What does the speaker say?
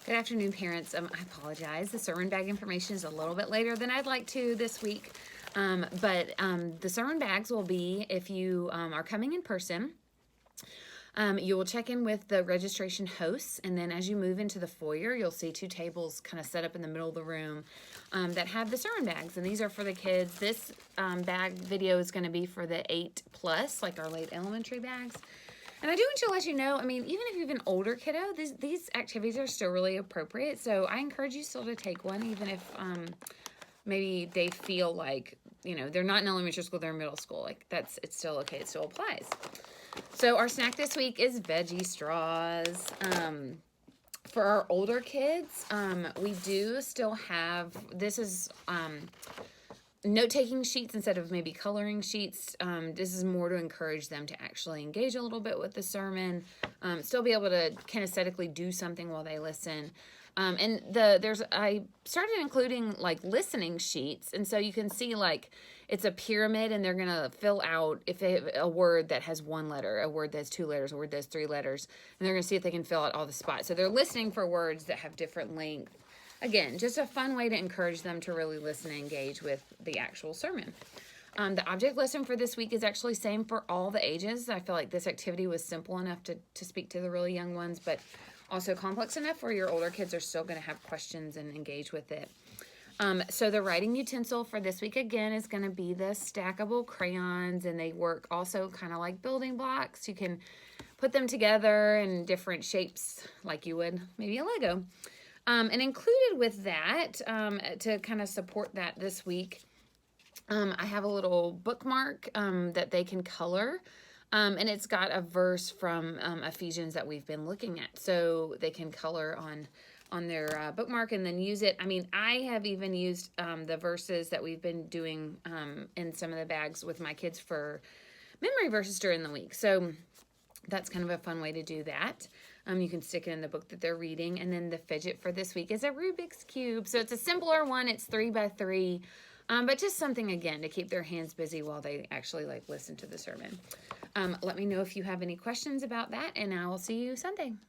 Good afternoon, parents. I apologize. The sermon bag information is a little bit later than I'd like to this week. But the sermon bags will be, if you are coming in person, you will check in with the registration hosts, and then as you move into the foyer, you'll see two tables kind of set up in the middle of the room that have the sermon bags, and these are for the kids. This bag video is going to be for the 8+, like our late elementary bags. And I do want to let you know, I mean, even if you have an older kiddo, these activities are still really appropriate. So I encourage you still to take one, even if maybe they feel like, they're not in elementary school, they're in middle school. Like it's still okay, it still applies. So our snack this week is veggie straws. For our older kids, we do still have, this is note-taking sheets instead of maybe coloring sheets. This is more to encourage them to actually engage a little bit with the sermon, still be able to kinesthetically do something while they listen. And I started including like listening sheets, and so you can see like it's a pyramid, and they're gonna fill out if they have a word that has one letter, a word that's 2 letters, a word that's 3 letters, and they're gonna see if they can fill out all the spots. So they're listening for words that have different length. Again, just a fun way to encourage them to really listen and engage with the actual sermon. The object lesson for this week is actually same for all the ages. I feel like this activity was simple enough to speak to the really young ones, but also complex enough where your older kids are still going to have questions and engage with it. So the writing utensil for this week, again, is going to be the stackable crayons, and they work also kind of like building blocks. You can put them together in different shapes like you would maybe a Lego. And included with that, to kind of support that this week, I have a little bookmark that they can color, and it's got a verse from Ephesians that we've been looking at. So they can color on their bookmark and then use it. I mean, I have even used the verses that we've been doing in some of the bags with my kids for memory verses during the week. So that's kind of a fun way to do that. You can stick it in the book that they're reading. And then the fidget for this week is a Rubik's Cube. So it's a simpler one. It's 3 by 3. But just something, again, to keep their hands busy while they actually listen to the sermon. Let me know if you have any questions about that, and I will see you Sunday.